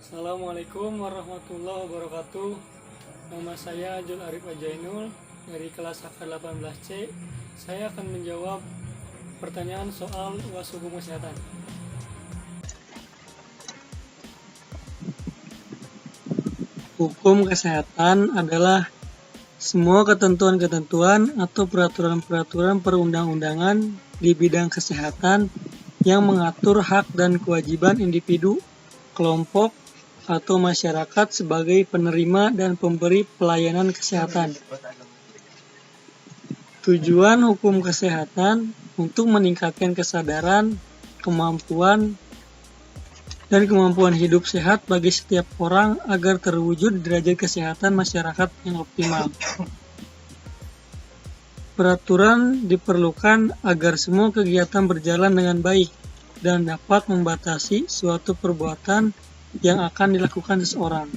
Assalamualaikum warahmatullahi wabarakatuh. Nama saya Jul Arif Ajainul dari kelas AK18C. Saya akan menjawab pertanyaan soal UAS Hukum Kesehatan. Hukum kesehatan adalah semua ketentuan-ketentuan atau peraturan-peraturan perundang-undangan di bidang kesehatan yang mengatur hak dan kewajiban individu, kelompok, atau masyarakat sebagai penerima dan pemberi pelayanan kesehatan. Tujuan hukum kesehatan untuk meningkatkan kesadaran, kemampuan hidup sehat bagi setiap orang agar terwujud derajat kesehatan masyarakat yang optimal. Peraturan diperlukan agar semua kegiatan berjalan dengan baik dan dapat membatasi suatu perbuatan yang akan dilakukan seseorang.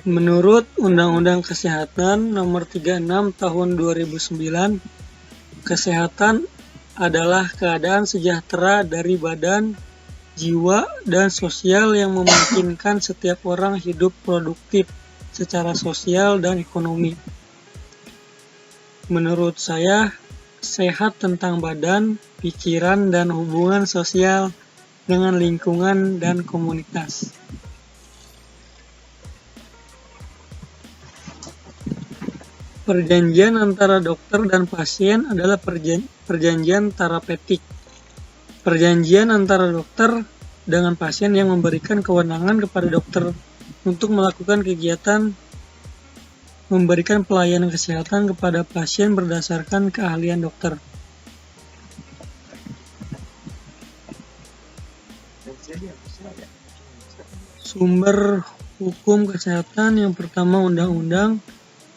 Menurut Undang-Undang Kesehatan Nomor 36 Tahun 2009, kesehatan adalah keadaan sejahtera dari badan, jiwa, dan sosial yang memungkinkan setiap orang hidup produktif secara sosial dan ekonomi. Menurut saya, sehat tentang badan, pikiran, dan hubungan sosial dengan lingkungan dan komunitas. Perjanjian antara dokter dan pasien adalah perjanjian terapeutik. Perjanjian antara dokter dengan pasien yang memberikan kewenangan kepada dokter untuk melakukan kegiatan memberikan pelayanan kesehatan kepada pasien berdasarkan keahlian dokter. Sumber hukum kesehatan yang pertama undang-undang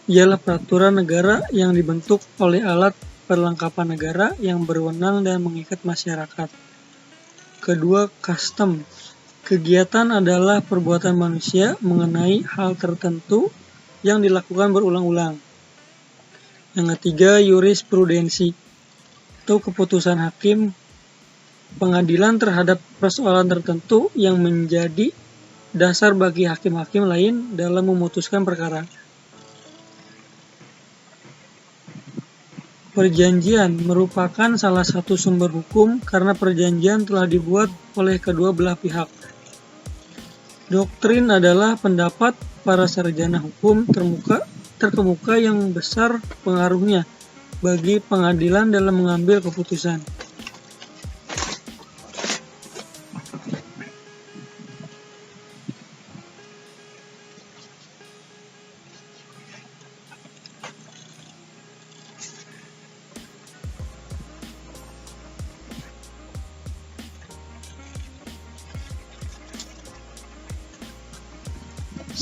ialah peraturan negara yang dibentuk oleh alat perlengkapan negara yang berwenang dan mengikat masyarakat. Kedua, custom. Kegiatan adalah perbuatan manusia mengenai hal tertentu yang dilakukan berulang-ulang. Yang ketiga, jurisprudensi atau keputusan hakim pengadilan terhadap persoalan tertentu yang menjadi dasar bagi hakim-hakim lain dalam memutuskan perkara. Perjanjian merupakan salah satu sumber hukum karena perjanjian telah dibuat oleh kedua belah pihak. Doktrin adalah pendapat para sarjana hukum terkemuka yang besar pengaruhnya bagi pengadilan dalam mengambil keputusan.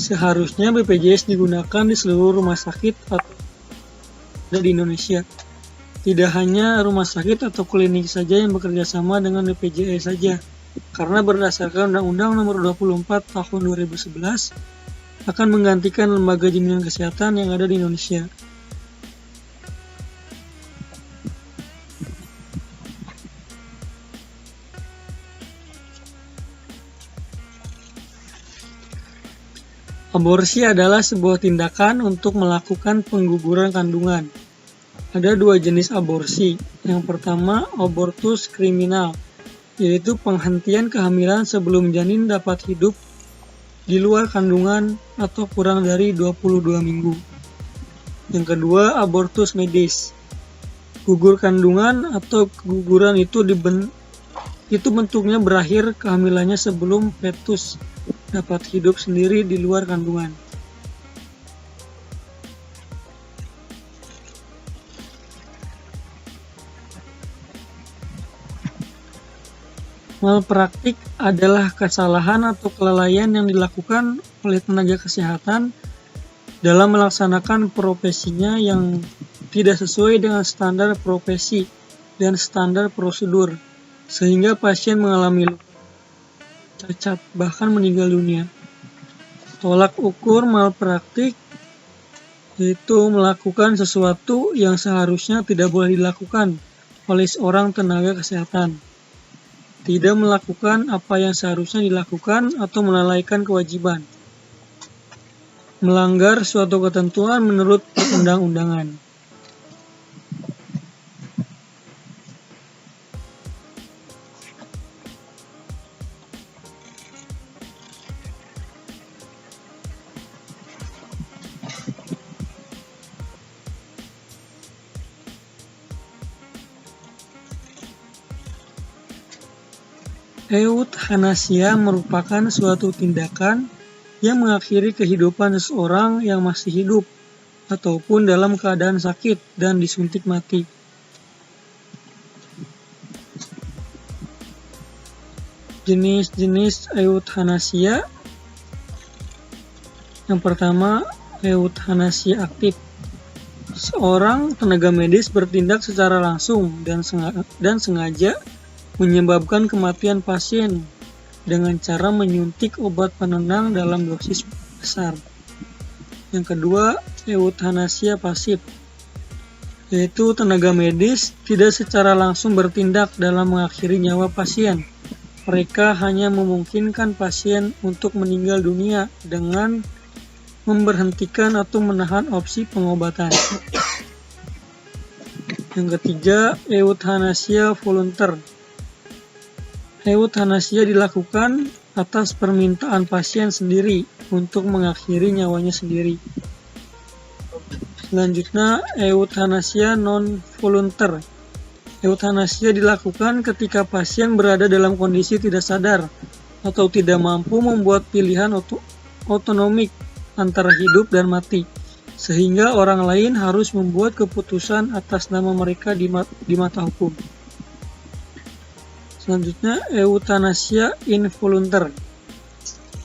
Seharusnya BPJS digunakan di seluruh rumah sakit atau di Indonesia. Tidak hanya rumah sakit atau klinik saja yang bekerja sama dengan BPJS saja, karena berdasarkan Undang-Undang Nomor 24 Tahun 2011 akan menggantikan lembaga jaminan kesehatan yang ada di Indonesia. Aborsi adalah sebuah tindakan untuk melakukan pengguguran kandungan. Ada dua jenis aborsi. Yang pertama, abortus kriminal, yaitu penghentian kehamilan sebelum janin dapat hidup di luar kandungan atau kurang dari 22 minggu. Yang kedua, abortus medis. Gugur kandungan atau keguguran itu bentuknya berakhir kehamilannya sebelum fetus dapat hidup sendiri di luar kandungan. Malpraktik adalah kesalahan atau kelalaian yang dilakukan oleh tenaga kesehatan dalam melaksanakan profesinya yang tidak sesuai dengan standar profesi dan standar prosedur, sehingga pasien mengalami luka, cacat, bahkan meninggal dunia. Tolak ukur malpraktik yaitu melakukan sesuatu yang seharusnya tidak boleh dilakukan oleh seorang tenaga kesehatan. tidak melakukan apa yang seharusnya dilakukan atau melalaikan kewajiban, melanggar suatu ketentuan menurut perundang-undangan. Euthanasia merupakan suatu tindakan yang mengakhiri kehidupan seseorang yang masih hidup ataupun dalam keadaan sakit dan disuntik mati. Jenis-jenis euthanasia. Yang pertama, euthanasia aktif. Seorang tenaga medis bertindak secara langsung dan sengaja menyebabkan kematian pasien dengan cara menyuntik obat penenang dalam dosis besar. Yang kedua, euthanasia pasif, yaitu tenaga medis tidak secara langsung bertindak dalam mengakhiri nyawa pasien. Mereka hanya memungkinkan pasien untuk meninggal dunia dengan memberhentikan atau menahan opsi pengobatan. Yang ketiga, euthanasia volunter. Euthanasia dilakukan atas permintaan pasien sendiri untuk mengakhiri nyawanya sendiri. Selanjutnya, euthanasia non-volunter. Euthanasia dilakukan ketika pasien berada dalam kondisi tidak sadar atau tidak mampu membuat pilihan otonomik antara hidup dan mati, sehingga orang lain harus membuat keputusan atas nama mereka di mata hukum. Selanjutnya, euthanasia involunter.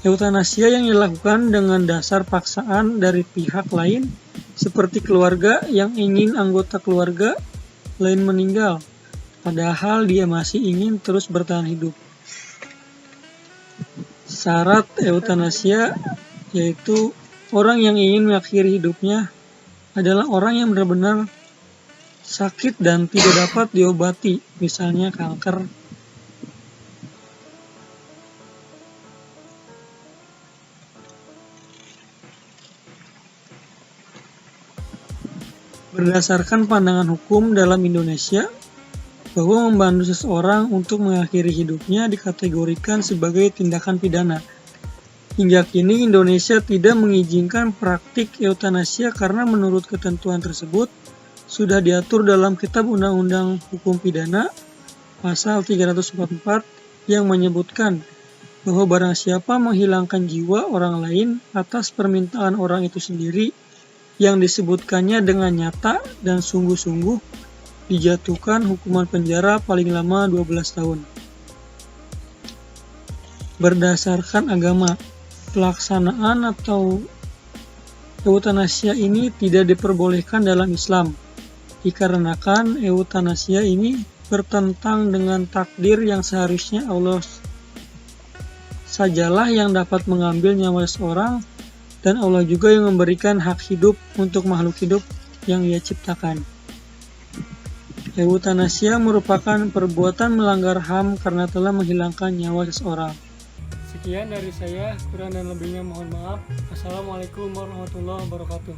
Euthanasia yang dilakukan dengan dasar paksaan dari pihak lain, seperti keluarga yang ingin anggota keluarga lain meninggal, padahal dia masih ingin terus bertahan hidup. Syarat euthanasia yaitu orang yang ingin mengakhiri hidupnya adalah orang yang benar-benar sakit dan tidak dapat diobati, misalnya kanker. Berdasarkan pandangan hukum dalam Indonesia, bahwa membantu seseorang untuk mengakhiri hidupnya dikategorikan sebagai tindakan pidana. Hingga kini Indonesia tidak mengizinkan praktik euthanasia karena menurut ketentuan tersebut sudah diatur dalam Kitab Undang-Undang Hukum Pidana pasal 344 yang menyebutkan bahwa barang siapa menghilangkan jiwa orang lain atas permintaan orang itu sendiri yang disebutkannya dengan nyata dan sungguh-sungguh dijatuhkan hukuman penjara paling lama 12 tahun. Berdasarkan agama, pelaksanaan atau euthanasia ini tidak diperbolehkan dalam Islam, dikarenakan euthanasia ini bertentang dengan takdir yang seharusnya Allah sajalah yang dapat mengambil nyawa seseorang, dan Allah juga yang memberikan hak hidup untuk makhluk hidup yang Ia ciptakan. Euthanasia merupakan perbuatan melanggar HAM karena telah menghilangkan nyawa seseorang. Sekian dari saya, kurang dan lebihnya mohon maaf. Assalamualaikum warahmatullahi wabarakatuh.